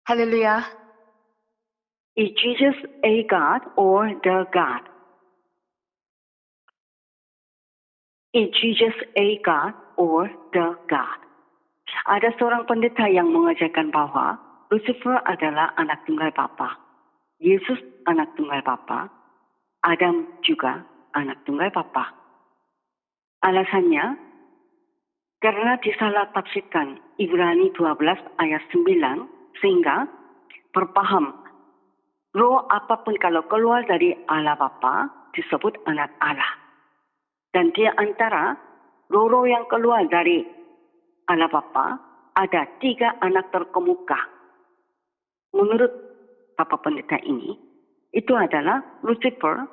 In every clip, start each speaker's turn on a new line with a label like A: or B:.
A: Hallelujah.
B: Is Jesus a God or the God? Is Jesus a God or the God? Ada seorang pendeta yang mengajarkan bahwa Lucifer adalah anak tunggal Bapa, Yesus anak tunggal Bapa, Adam juga anak tunggal Bapa. Alasannya, karena disalah tafsirkan Ibrani 12 ayat 9 sehingga berpaham roh apapun kalau keluar dari Allah Bapa disebut anak Allah. Dan di antara roh-roh yang keluar dari Allah Bapa ada 3 anak terkemuka. Menurut Bapak Pendeta ini, itu adalah Lucifer,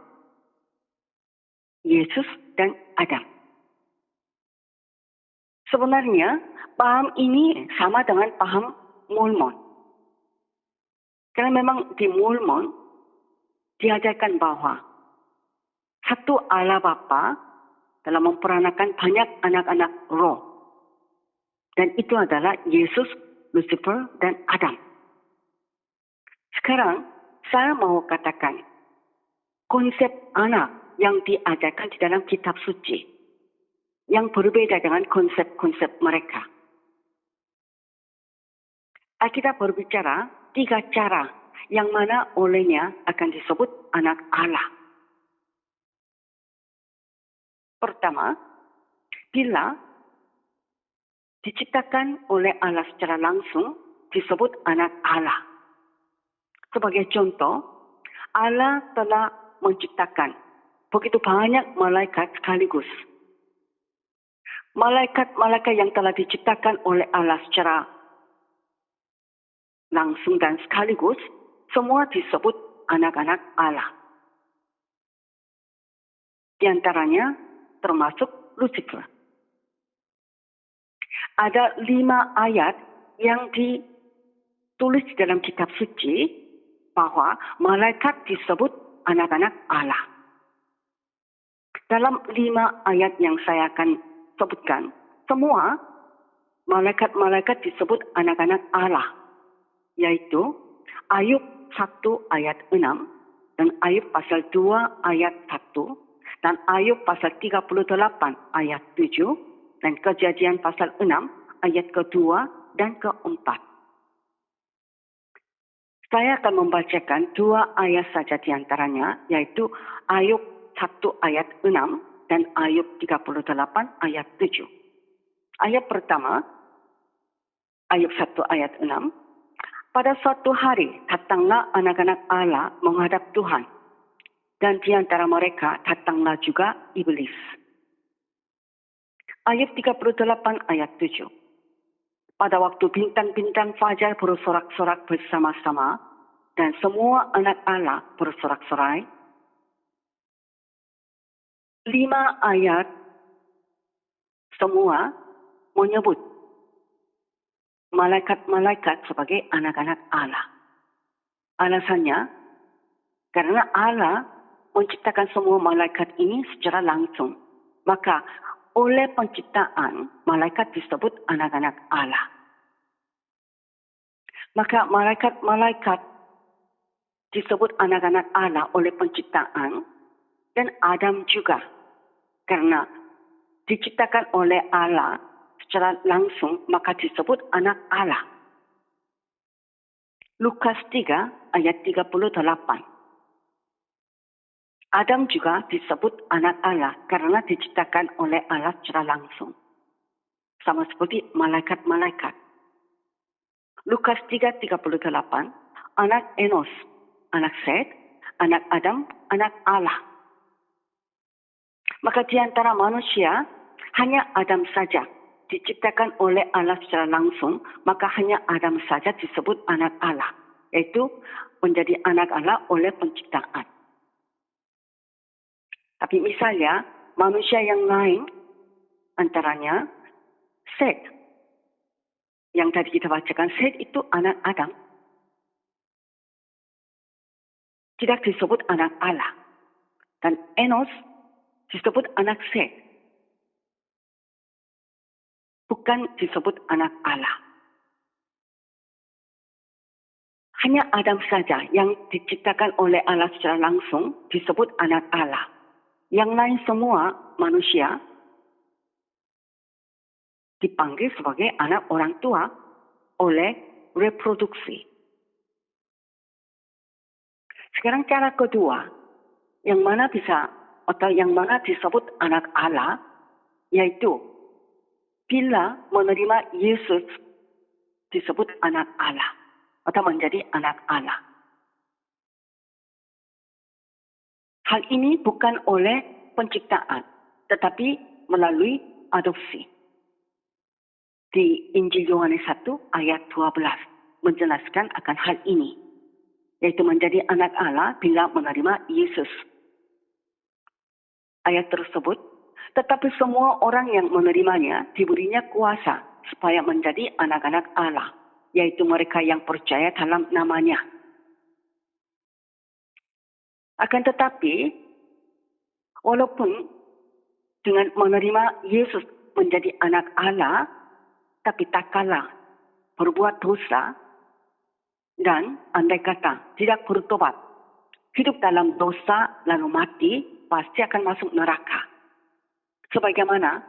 B: Yesus, dan Adam. Sebenarnya, paham ini sama dengan paham Mormon. Karena memang di Mormon diajarkan bahwa satu Allah Bapa dalam memperanakan banyak anak-anak roh. Dan itu adalah Yesus, Lucifer, dan Adam. Sekarang, saya mau katakan konsep anak yang diajarkan di dalam kitab suci yang berbeda dengan konsep-konsep mereka. Alkitab berbicara 3 cara yang mana olehnya akan disebut anak Allah. Pertama, bila diciptakan oleh Allah secara langsung disebut anak Allah. Sebagai contoh, Allah telah menciptakan begitu banyak malaikat sekaligus. Malaikat-malaikat yang telah diciptakan oleh Allah secara langsung dan sekaligus, semua disebut anak-anak Allah. Di antaranya termasuk Lucifer. Ada 5 ayat yang ditulis di dalam kitab suci bahwa malaikat disebut anak-anak Allah. Dalam 5 ayat yang saya akan sebutkan, semua malaikat-malaikat disebut anak-anak Allah, yaitu Ayub 1 ayat 6 dan Ayub pasal 2 ayat 1 dan Ayub pasal 38 ayat 7 dan Kejadian pasal 6 ayat kedua dan keempat. Saya akan membacakan 2 ayat saja di antaranya, yaitu Ayub 1 ayat 6 dan Ayub 38 ayat 7. Ayat pertama, Ayub 1 ayat 6. Pada suatu hari datanglah anak-anak Allah menghadap Tuhan, dan di antara mereka datanglah juga iblis. Ayat 38 ayat 7. Pada waktu bintang-bintang fajar bersorak-sorak bersama-sama, dan semua anak Allah bersorak-sorai. 5 ayat semua menyebut malaikat-malaikat sebagai anak-anak Allah. Alasannya, karena Allah menciptakan semua malaikat ini secara langsung. Maka oleh penciptaan, malaikat disebut anak-anak Allah. Maka malaikat-malaikat disebut anak-anak Allah oleh penciptaan, dan Adam juga. Karena diciptakan oleh Allah secara langsung, maka disebut anak Allah. Lukas 3 ayat 38. Adam juga disebut anak Allah karena diciptakan oleh Allah secara langsung. Sama seperti malaikat-malaikat. Lukas 3:38, anak Enos, anak Set, anak Adam, anak Allah. Maka di antara manusia, hanya Adam saja diciptakan oleh Allah secara langsung, maka hanya Adam saja disebut anak Allah, yaitu menjadi anak Allah oleh penciptaan. Tapi misalnya, manusia yang lain, antaranya Set, yang tadi kita bacakan, Set itu anak Adam, tidak disebut anak Allah. Dan Enos disebut anak Set, bukan disebut anak Allah. Hanya Adam saja yang diciptakan oleh Allah secara langsung disebut anak Allah. Yang lain semua manusia dipanggil sebagai anak orang tua oleh reproduksi. Sekarang cara kedua, yang mana disebut anak Allah, yaitu bila menerima Yesus disebut anak Allah atau menjadi anak Allah. Hal ini bukan oleh penciptaan, tetapi melalui adopsi. Di Injil Yohanes 1 ayat 12 menjelaskan akan hal ini, yaitu menjadi anak Allah bila menerima Yesus. Ayat tersebut, tetapi semua orang yang menerimanya diberinya kuasa supaya menjadi anak-anak Allah, yaitu mereka yang percaya dalam namanya. Akan tetapi, walaupun dengan menerima Yesus menjadi anak Allah, tapi tak kalah berbuat dosa dan andai kata tidak bertobat, hidup dalam dosa lalu mati, pasti akan masuk neraka. Sebagaimana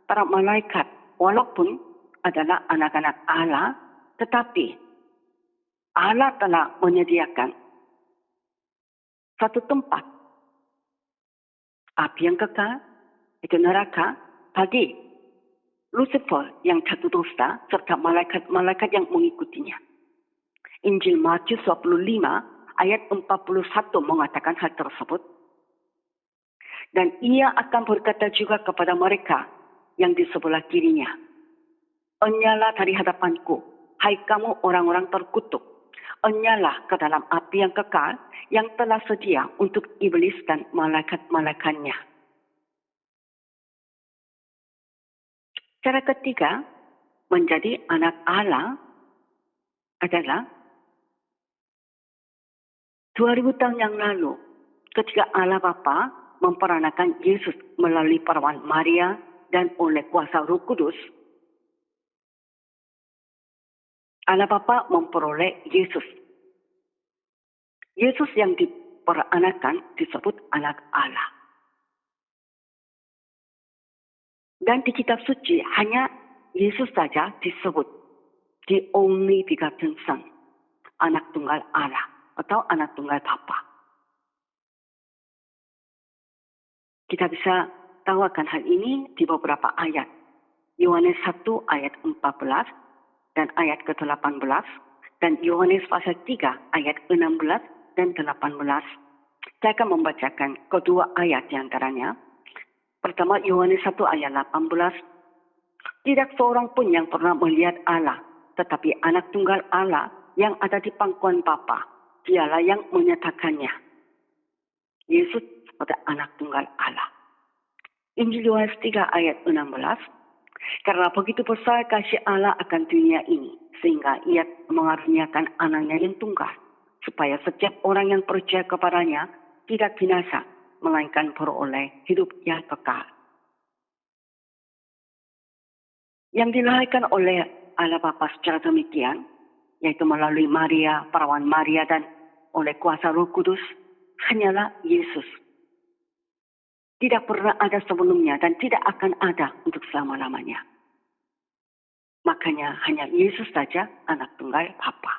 B: para malaikat walaupun adalah anak-anak Allah, tetapi Allah telah menyediakan satu tempat api yang kekal, itu neraka, bagi Lucifer yang jatuh dosa serta malaikat-malaikat yang mengikutinya. Injil Matius 25 ayat 41 mengatakan hal tersebut. Dan ia akan berkata juga kepada mereka yang di sebelah kirinya, "Enyalah dari hadapanku, hai kamu orang-orang terkutuk. Enyalah ke dalam api yang kekal yang telah sedia untuk iblis dan malaikat-malaikatnya." Cara ketiga, menjadi anak Allah adalah 2000 tahun yang lalu ketika Allah Bapa memperanakan Yesus melalui perawan Maria dan oleh kuasa Roh Kudus, Allah Bapa memperoleh Yesus. Yesus yang diperanakan disebut anak Allah. Dan di kitab suci hanya Yesus saja disebut the only begotten Son, anak tunggal Allah atau anak tunggal Bapa. Kita bisa tahu akan hal ini di beberapa ayat. Yohanes 1 ayat 14 dan ayat ke-18 dan Yohanes pasal 3 ayat 16 dan 18. Saya akan membacakan kedua ayat di antaranya. Pertama, Yohanes 1 ayat 18. Tidak seorang pun yang pernah melihat Allah, tetapi anak tunggal Allah yang ada di pangkuan Bapa, dialah yang menyatakannya. Yesus sebagai anak tunggal Allah. Injil Yohanes 3 ayat 16. Karena begitu besar kasih Allah akan dunia ini, sehingga ia mengaruniakan anaknya yang tunggal, supaya setiap orang yang percaya kepadanya tidak binasa, melainkan beroleh hidup yang kekal. Yang dilahirkan oleh Allah Bapa secara demikian, yaitu melalui Maria, perawan Maria dan oleh kuasa Roh Kudus, hanyalah Yesus. Tidak pernah ada sebelumnya dan tidak akan ada untuk selama-lamanya. Makanya hanya Yesus saja anak tunggal Bapa.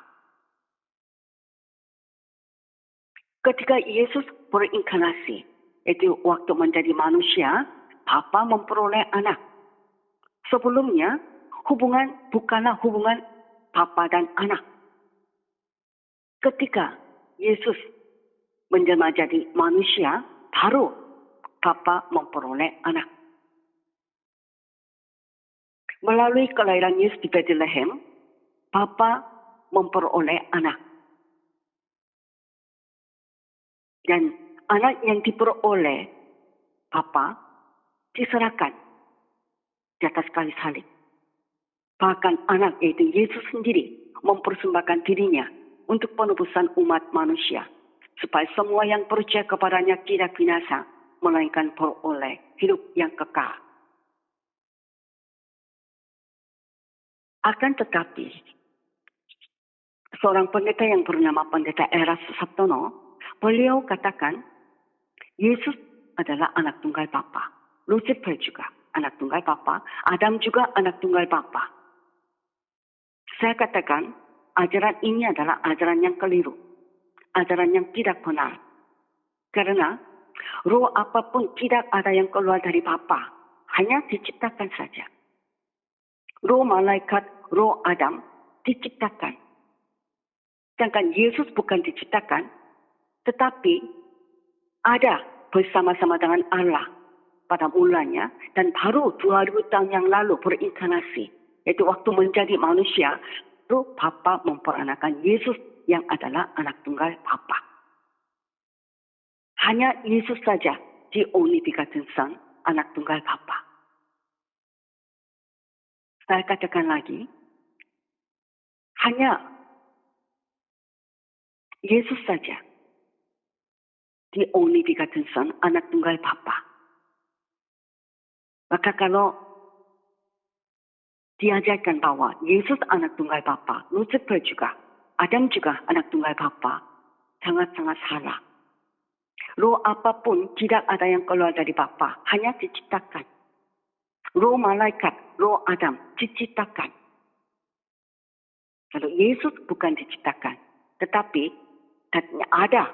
B: Ketika Yesus berinkarnasi, itu waktu menjadi manusia, Bapa memperoleh anak. Sebelumnya, bukanlah hubungan Bapa dan anak. Ketika Yesus menjelma jadi manusia, baru Bapa memperoleh anak. Melalui kelahiran Yesus di Bethlehem, Bapa memperoleh anak. Dan anak yang diperoleh Bapa diserahkan di atas kayu salib. Bahkan anak yaitu Yesus sendiri mempersembahkan dirinya untuk penebusan umat manusia, supaya semua yang percaya kepadanya tidak binasa, melainkan beroleh hidup yang kekal. Akan tetapi, seorang pendeta yang bernama Pendeta Eras Susaptono, beliau katakan, Yesus adalah anak tunggal Bapa. Lucifer juga anak tunggal Bapa. Adam juga anak tunggal Bapa. Saya katakan, ajaran ini adalah ajaran yang keliru. Ajaran yang tidak benar. Karena roh apapun tidak ada yang keluar dari Bapa. Hanya diciptakan saja. Roh malaikat, roh Adam diciptakan. Sedangkan Yesus bukan diciptakan, tetapi ada bersama-sama dengan Allah pada mulanya dan baru 2000 tahun yang lalu berinkarnasi. Yaitu waktu menjadi manusia, roh Bapa memperanakan Yesus yang adalah anak tunggal Bapa. Hanya Yesus saja, the only begotten Son, anak tunggal Bapa. Saya katakan lagi, hanya Yesus saja, the only begotten Son, anak tunggal Bapa. Maka kalau diajarkan bahwa Yesus anak tunggal Bapa, Lucifer juga, Adam juga anak tunggal Bapa, sangat-sangat salah. Roh apapun tidak ada yang keluar dari Bapa, hanya diciptakan. Roh malaikat, roh Adam diciptakan. Kalau Yesus bukan diciptakan, tetapi ada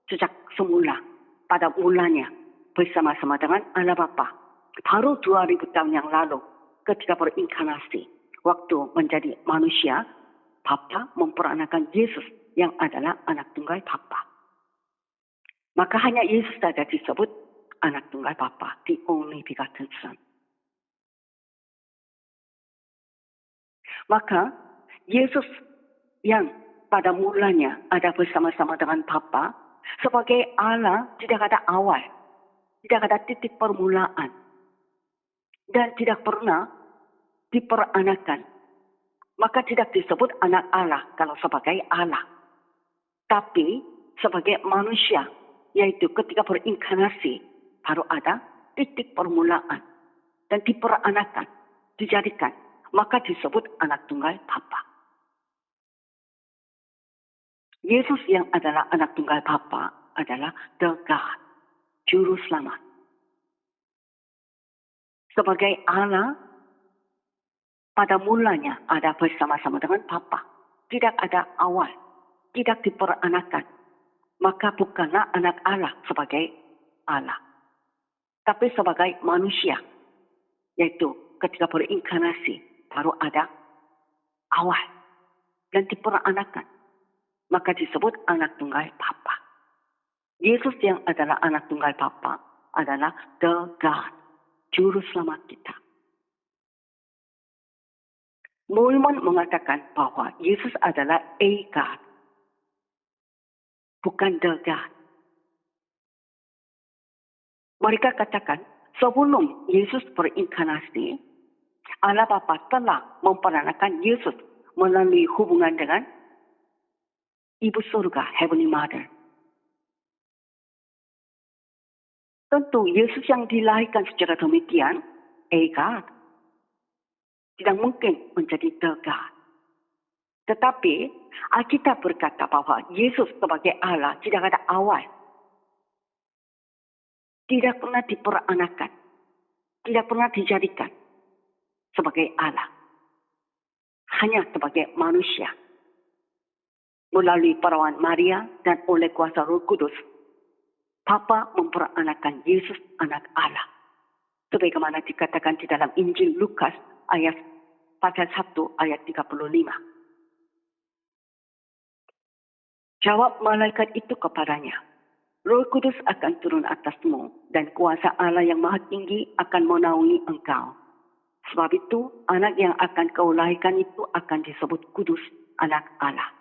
B: sejak semula, pada mulanya, bersama-sama dengan Allah Bapa. Baru 2000 tahun yang lalu, ketika berinkarnasi, waktu menjadi manusia, Bapa memperanakan Yesus yang adalah anak tunggal Bapa. Maka hanya Yesus saja disebut anak tunggal Bapa, the only begotten Son. Maka Yesus yang pada mulanya ada bersama-sama dengan Bapa, sebagai Allah tidak ada awal, tidak ada titik permulaan, dan tidak pernah diperanakan. Maka tidak disebut anak Allah kalau sebagai Allah. Tapi sebagai manusia, yaitu ketika berinkarnasi, baru ada titik permulaan. Dan diperanakan, dijadikan. Maka disebut anak tunggal Bapa. Yesus yang adalah anak tunggal Bapa adalah the God, Juru Selamat. Sebagai Allah, pada mulanya ada bersama-sama dengan Bapa. Tidak ada awal, tidak diperanakan. Maka bukanlah anak Allah sebagai Allah. Tapi sebagai manusia. Yaitu ketika berinkarnasi, baru ada awal. Dan diperanakan. Maka disebut anak tunggal Bapa. Yesus yang adalah anak tunggal Bapa adalah the God, Juru Selamat kita. Mormon mengatakan bahwa Yesus adalah a God, bukan the God. Mereka katakan sebelum Yesus berinkarnasi, Allah Bapa telah memperanakan Yesus melalui hubungan dengan Ibu Surga, Heavenly Mother. Tentu Yesus yang dilahirkan secara demikian, a God, tidak mungkin menjadi the God. Tetapi Alkitab berkata bahwa Yesus sebagai Allah tidak ada awal. Tidak pernah diperanakan. Tidak pernah dijadikan sebagai Allah. Hanya sebagai manusia. Melalui perawan Maria dan oleh kuasa Roh Kudus, Bapa memperanakan Yesus anak Allah. Sebagaimana dikatakan di dalam Injil Lukas ayat pasal 1 ayat 35. Jawab malaikat itu kepadanya, Roh Kudus akan turun atasmu dan kuasa Allah yang Maha Tinggi akan menaungi engkau. Sebab itu anak yang akan kau lahirkan itu akan disebut kudus, anak Allah.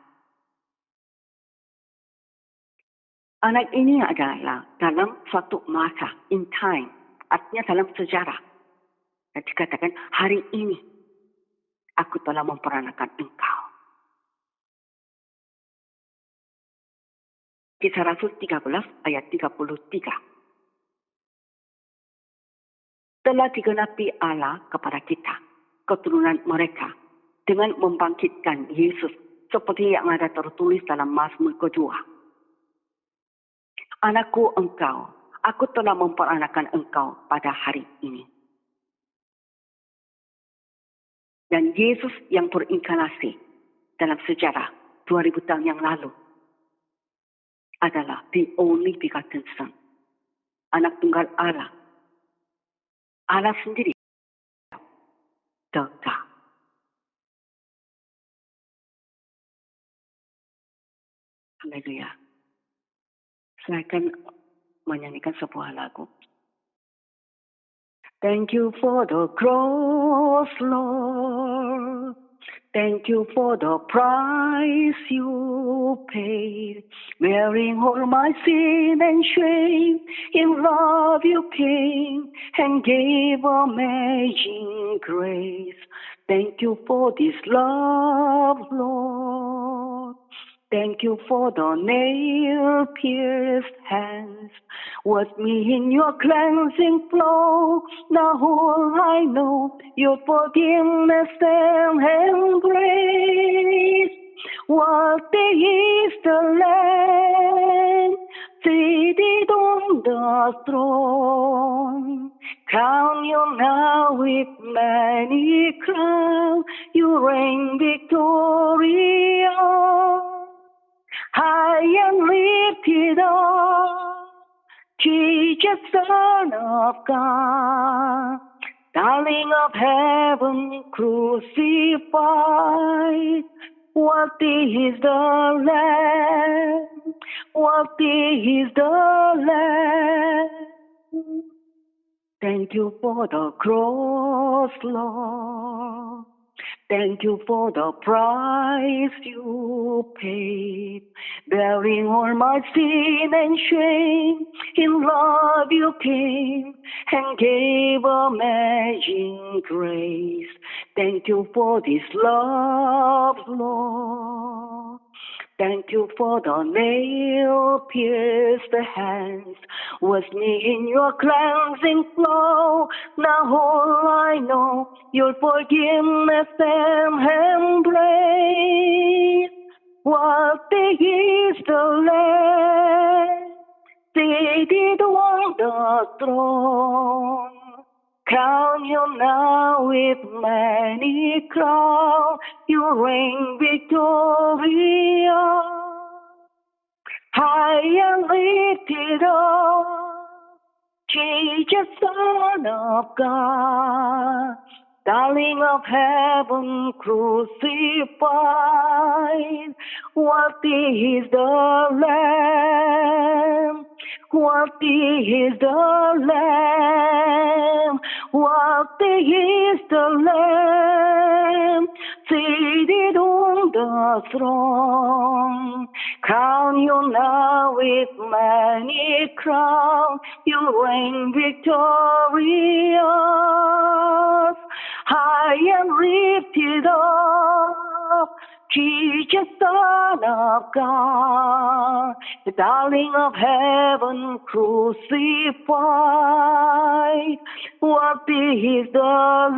B: Anak ini adalah dalam suatu masa, in time, artinya dalam sejarah. Dan dikatakan hari ini aku telah memperanakan engkau. Kisah Rasul 13 ayat 33. Telah digenapi Allah kepada kita, keturunan mereka, dengan membangkitkan Yesus Seperti yang ada tertulis dalam Mazmur kedua. Anakku engkau, aku telah memperanakan engkau pada hari ini. Dan Yesus yang berinkarnasi dalam sejarah 2000 tahun yang lalu adalah the only begotten Son. Anak tunggal Allah. Allah sendiri. The God. Haleluya. Saya akan menyanyikan sebuah lagu. Thank you for the cross, Lord. Thank you for the price you paid, bearing all my sin and shame. In love you came and gave amazing grace. Thank you for this love, Lord. Thank you for the nail-pierced hands. Wash me in your cleansing flow. Now all I know, your forgiveness and embrace. Worthy is the Lamb seated on the throne. Crown you now with many crowns. You reign victorious. High and lifted up, Jesus, Son of God, darling of heaven, crucified. Worthy is the Lamb, worthy is the Lamb. Thank you for the cross, Lord. Thank you for the price you paid, bearing all my sin and shame. In love you came and gave amazing grace. Thank you for this love, Lord. Thank you for the nail-pierced hands. Wash me in your cleansing flow. Now all I know, your forgiveness and embrace. Worthy is the Lamb seated on the throne. Crown you now with many crowns. You reign victorious. High and lifted up, Jesus, Son of God, darling of heaven, crucified. Worthy is the Lamb, worthy is the Lamb, worthy is the Lamb, seated on the throne. Crown you now with many crowns. You reign victorious. High and lifted up, Jesus, Son of God, the darling of heaven, crucified. Worthy is the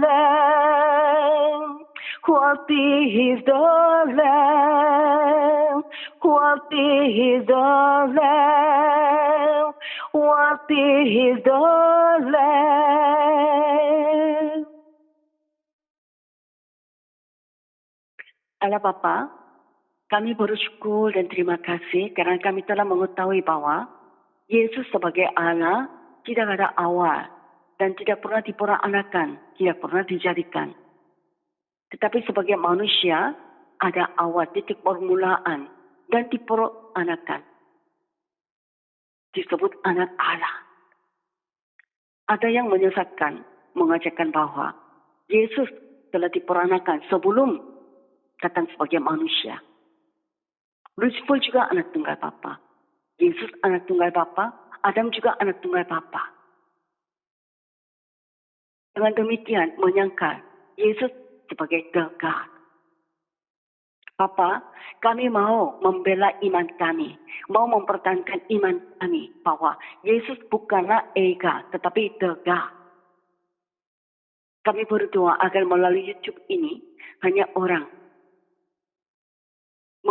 B: Lamb, worthy is the Lamb, worthy is the Lamb, worthy is the Lamb. Allah Bapa, kami bersyukur dan terima kasih karena kami telah mengetahui bahwa Yesus sebagai Allah tidak ada awal dan tidak pernah diperanakan, tidak pernah dijadikan. Tetapi sebagai manusia ada awal, titik permulaan dan diperanakan. Disebut anak Allah. Ada yang menyesatkan, mengajarkan bahwa Yesus telah diperanakan sebelum datang sebagai manusia. Lucifer juga anak tunggal Bapa. Yesus anak tunggal Bapa, Adam juga anak tunggal Bapa. Dengan demikian menyangkal Yesus sebagai the God. Bapa, kami mau membela iman kami, mau mempertahankan iman kami bahwa Yesus bukanlah Ega, tetapi the God. Kami berdoa agar melalui YouTube ini hanya orang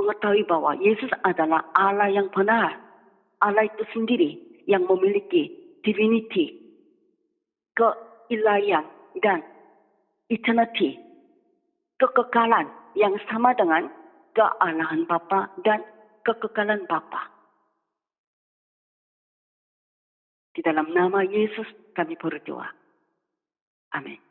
B: mengetahui bahwa Yesus adalah Allah yang benar. Allah itu sendiri yang memiliki divinity, keilahian dan eternity, kekekalan yang sama dengan kealahan Bapa dan kekekalan Bapa. Di dalam nama Yesus kami berdoa. Amin.